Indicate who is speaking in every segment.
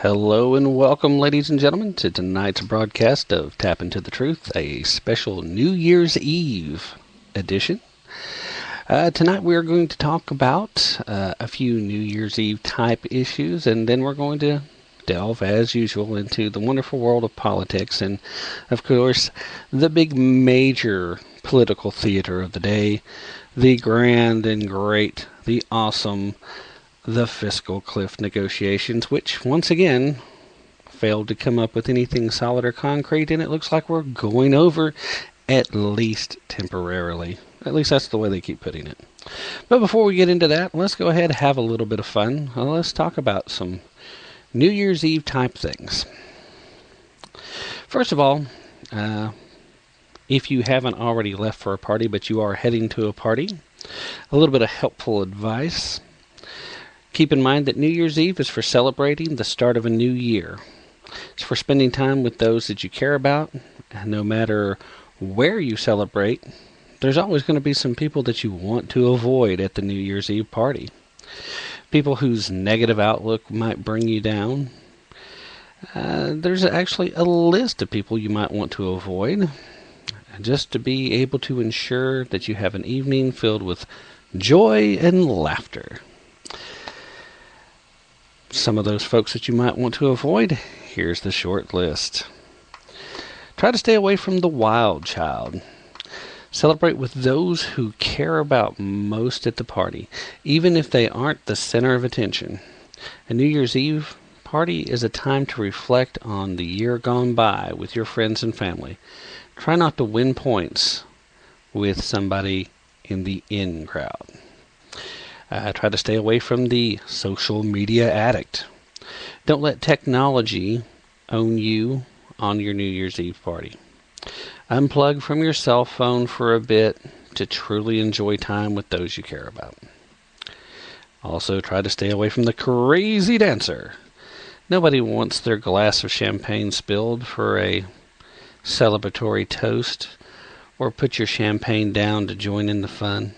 Speaker 1: Hello and welcome, ladies and gentlemen, to tonight's broadcast of Tap Into the Truth, a special New Year's Eve edition. Tonight we are going to talk about a few New Year's Eve type issues, and then we're going to delve, as usual, into the wonderful world of politics and, of course, the big major political theater of the day, the grand and great, the awesome, the fiscal cliff negotiations, which, once again, failed to come up with anything solid or concrete, and it looks like we're going over, at least temporarily. At least that's the way they keep putting it. But before we get into that, let's go ahead and have a little bit of fun. Let's talk about some New Year's Eve type things. First of all, if you haven't already left for a party, but you are heading to a party, a little bit of helpful advice. Keep in mind that New Year's Eve is for celebrating the start of a new year. It's for spending time with those that you care about. No matter where you celebrate, there's always going to be some people that you want to avoid at the New Year's Eve party. People whose negative outlook might bring you down. There's actually a list of people you might want to avoid, just to be able to ensure that you have an evening filled with joy and laughter. Some of those folks that you might want to avoid, here's the short list. Try to stay away from the wild child. Celebrate with those who care about most at the party, even if they aren't the center of attention. A New Year's Eve party is a time to reflect on the year gone by with your friends and family. Try not to win points with somebody in the in crowd. Try to stay away from the social media addict. Don't let technology own you on your New Year's Eve party. Unplug from your cell phone for a bit to truly enjoy time with those you care about. Also, try to stay away from the crazy dancer. Nobody wants their glass of champagne spilled for a celebratory toast, or put your champagne down to join in the fun.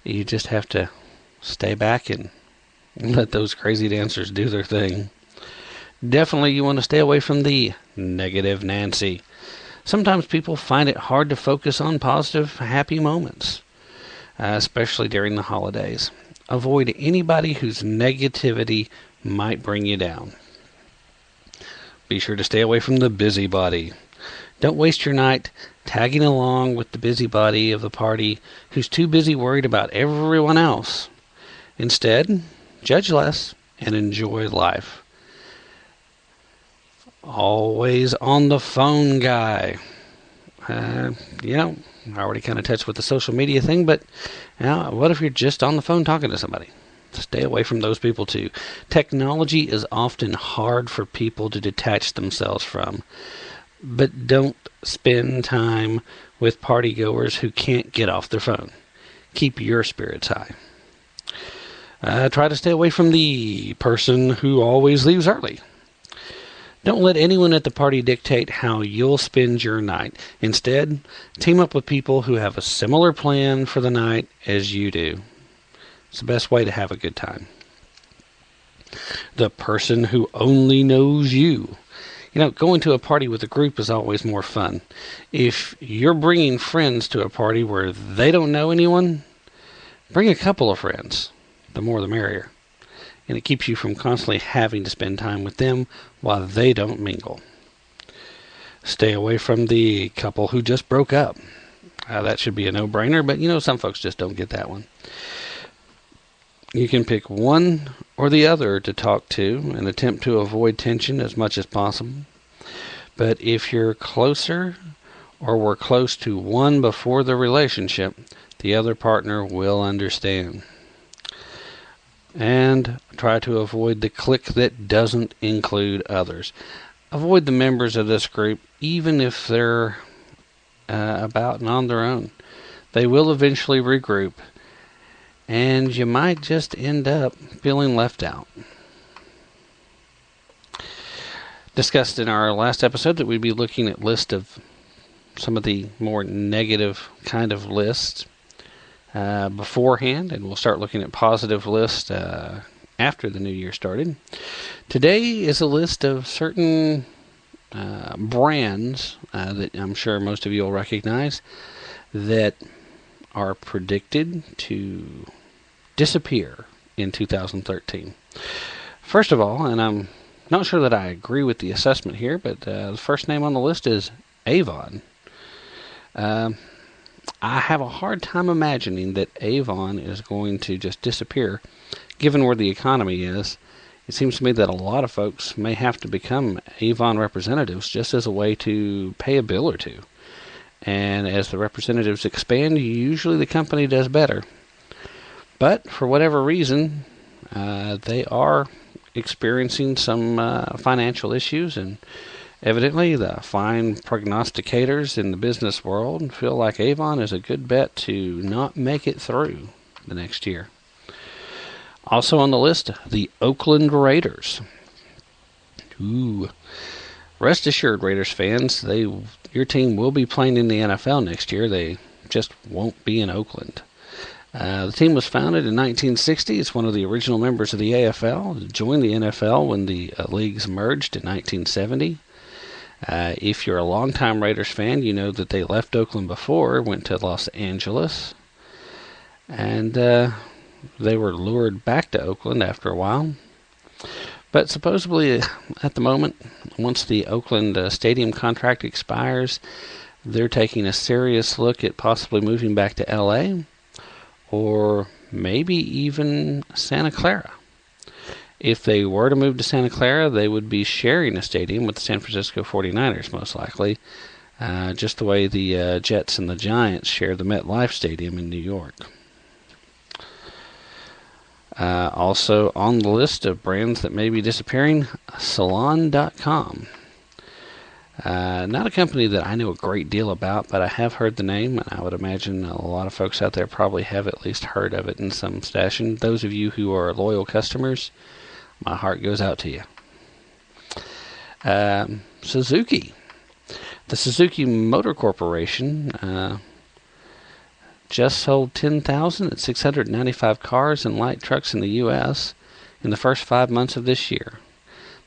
Speaker 1: You just have to stay back and let those crazy dancers do their thing. Definitely you want to stay away from the negative Nancy. Sometimes people find it hard to focus on positive, happy moments, especially during the holidays. Avoid anybody whose negativity might bring you down. Be sure to stay away from the busybody. Don't waste your night tagging along with the busybody of the party who's too busy worried about everyone else. Instead, judge less and enjoy life. Always on the phone guy. I already kind of touched with the social media thing, but what if you're just on the phone talking to somebody? Stay away from those people too. Technology is often hard for people to detach themselves from, but don't spend time with partygoers who can't get off their phone. Keep your spirits high. Try to stay away from the person who always leaves early. Don't let anyone at the party dictate how you'll spend your night. Instead, team up with people who have a similar plan for the night as you do. It's the best way to have a good time. The person who only knows you. Going to a party with a group is always more fun. If you're bringing friends to a party where they don't know anyone, bring a couple of friends. The more the merrier. And it keeps you from constantly having to spend time with them while they don't mingle. Stay away from the couple who just broke up. That should be a no-brainer, but some folks just don't get that one. You can pick one or the other to talk to and attempt to avoid tension as much as possible. But if you're closer or were close to one before the relationship, the other partner will understand. And try to avoid the clique that doesn't include others. Avoid the members of this group, even if they're about and on their own. They will eventually regroup, and you might just end up feeling left out. Discussed in our last episode that we'd be looking at list of some of the more negative kind of lists beforehand, and we'll start looking at positive lists after the new year started. Today is a list of certain brands that I'm sure most of you will recognize that are predicted to disappear in 2013. First of all, and I'm not sure that I agree with the assessment here, but the first name on the list is Avon. I have a hard time imagining that Avon is going to just disappear, given where the economy is. It seems to me that a lot of folks may have to become Avon representatives just as a way to pay a bill or two. And as the representatives expand, usually the company does better. But for whatever reason, they are experiencing some financial issues, and evidently the fine prognosticators in the business world feel like Avon is a good bet to not make it through the next year. Also on the list, the Oakland Raiders. Ooh. Rest assured, Raiders fans, your team will be playing in the NFL next year. They just won't be in Oakland. The team was founded in 1960. It's one of the original members of the AFL. It joined the NFL when the leagues merged in 1970. If you're a longtime Raiders fan, you know that they left Oakland before, went to Los Angeles, and they were lured back to Oakland after a while. But supposedly, at the moment, once the Oakland stadium contract expires, they're taking a serious look at possibly moving back to L.A., or maybe even Santa Clara. If they were to move to Santa Clara, they would be sharing a stadium with the San Francisco 49ers, most likely, just the way the Jets and the Giants share the MetLife Stadium in New York. Also on the list of brands that may be disappearing, Salon.com. Not a company that I know a great deal about, but I have heard the name, and I would imagine a lot of folks out there probably have at least heard of it in some fashion. Those of you who are loyal customers, my heart goes out to you. Suzuki. The Suzuki Motor Corporation just sold 10,695 cars and light trucks in the U.S. in the first 5 months of this year.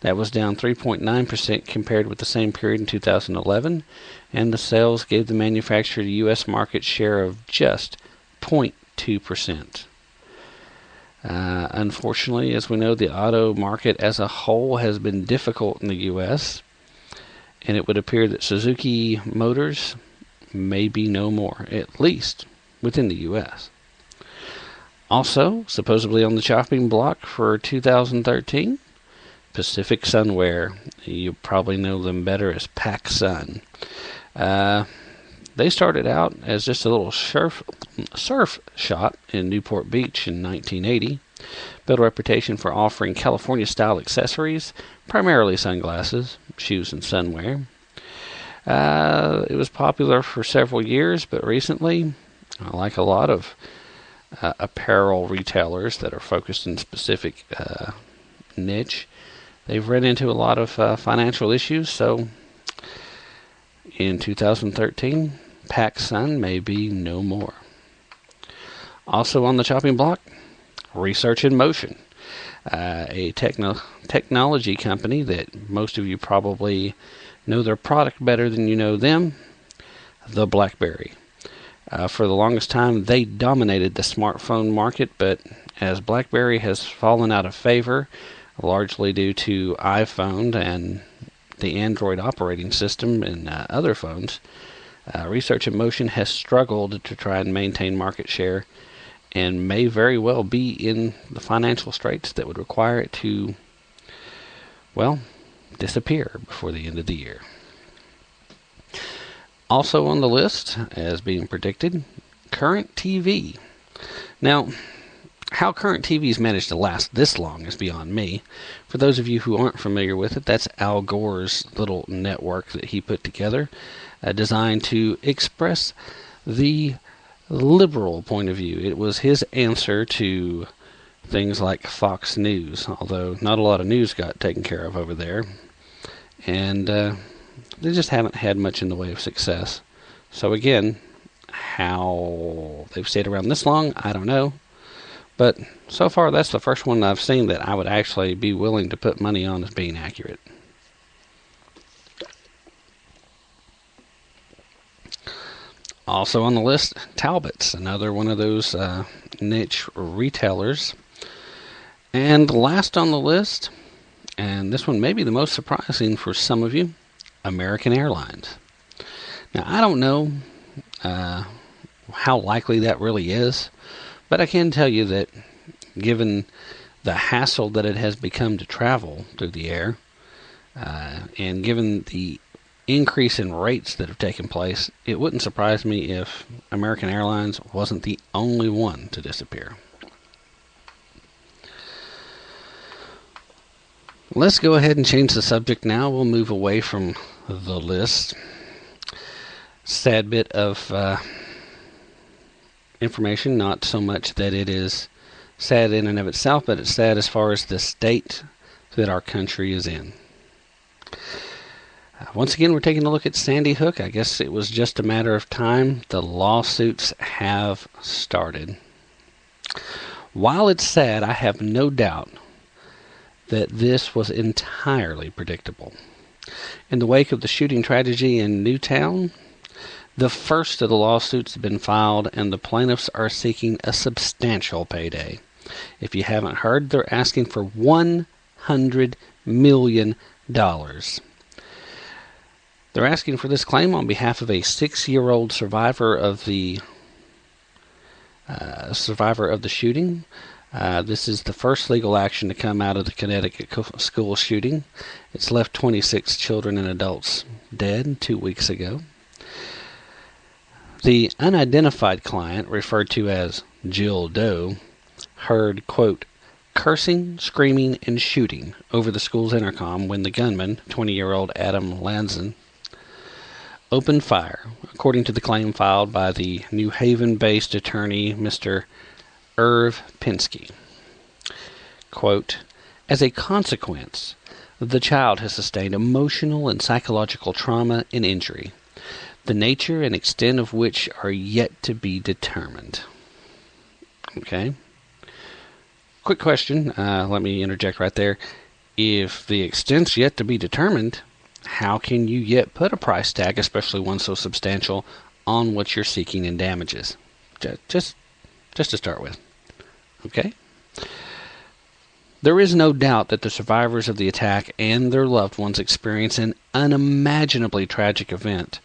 Speaker 1: That was down 3.9% compared with the same period in 2011, and the sales gave the manufacturer a U.S. market share of just 0.2%. Unfortunately, as we know, the auto market as a whole has been difficult in the U.S., and it would appear that Suzuki Motors may be no more, at least within the U.S. Also, supposedly on the chopping block for 2013, Pacific Sunwear. You probably know them better as PacSun. They started out as just a little surf shop in Newport Beach in 1980. Built a reputation for offering California-style accessories, primarily sunglasses, shoes, and sunwear. It was popular for several years, but recently, like a lot of apparel retailers that are focused in specific niche, they've run into a lot of financial issues. So in 2013, PacSun may be no more. Also on the chopping block, Research in Motion, a technology company that most of you probably know their product better than you know them, the BlackBerry. For the longest time, they dominated the smartphone market, but as BlackBerry has fallen out of favor, largely due to iPhone and the Android operating system and other phones, Research in Motion has struggled to try and maintain market share and may very well be in the financial straits that would require it to, well, disappear before the end of the year. Also on the list, as being predicted, Current TV. Now, how Current TV's managed to last this long is beyond me. For those of you who aren't familiar with it, that's Al Gore's little network that he put together, designed to express the liberal point of view. It was his answer to things like Fox News, although not a lot of news got taken care of over there. And they just haven't had much in the way of success. So again, how they've stayed around this long, I don't know. But so far, that's the first one I've seen that I would actually be willing to put money on as being accurate. Also on the list, Talbot's, another one of those niche retailers. And last on the list, and this one may be the most surprising for some of you, American Airlines. Now, I don't know how likely that really is, but I can tell you that given the hassle that it has become to travel through the air, and given the increase in rates that have taken place, it wouldn't surprise me if American Airlines wasn't the only one to disappear. Let's go ahead and change the subject now. We'll move away from the list. Sad bit of information, not so much that it is sad in and of itself, but it's sad as far as the state that our country is in. Once again, we're taking a look at Sandy Hook. I guess it was just a matter of time. The lawsuits have started. While it's sad, I have no doubt that this was entirely predictable. In the wake of the shooting tragedy in Newtown, the first of the lawsuits have been filed, and the plaintiffs are seeking a substantial payday. If you haven't heard, they're asking for $100 million. They're asking for this claim on behalf of a 6-year-old survivor of the shooting. This is the first legal action to come out of the Connecticut school shooting. It's left 26 children and adults dead 2 weeks ago. The unidentified client, referred to as Jill Doe, heard, quote, cursing, screaming, and shooting over the school's intercom when the gunman, 20-year-old Adam Lanzan, opened fire, according to the claim filed by the New Haven-based attorney, Mr. Irv Pinsky. Quote, as a consequence, the child has sustained emotional and psychological trauma and injury, the nature and extent of which are yet to be determined. Okay. Quick question. Let me interject right there. If the extent's yet to be determined, how can you yet put a price tag, especially one so substantial, on what you're seeking in damages? Just to start with. Okay? There is no doubt that the survivors of the attack and their loved ones experience an unimaginably tragic event,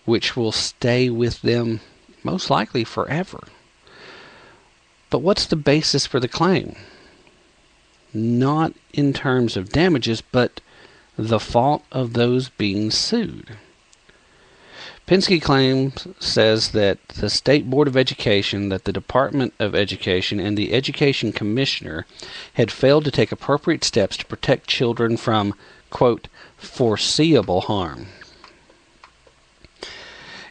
Speaker 1: which will stay with them most likely forever. But what's the basis for the claim? Not in terms of damages, but the fault of those being sued. Pinsky claims says that the State Board of Education, that the Department of Education, and the Education Commissioner had failed to take appropriate steps to protect children from, quote, foreseeable harm.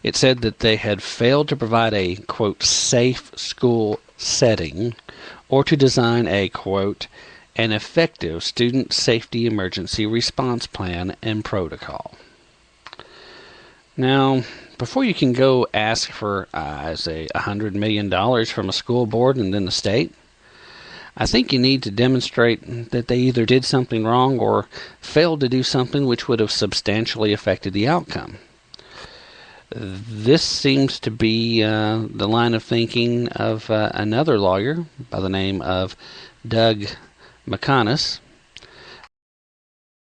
Speaker 1: It said that they had failed to provide a, quote, safe school setting or to design a, quote, an effective student safety emergency response plan and protocol. Now, before you can go ask for, say, $100 million from a school board and then the state, I think you need to demonstrate that they either did something wrong or failed to do something which would have substantially affected the outcome. This seems to be the line of thinking of another lawyer by the name of Doug McConis.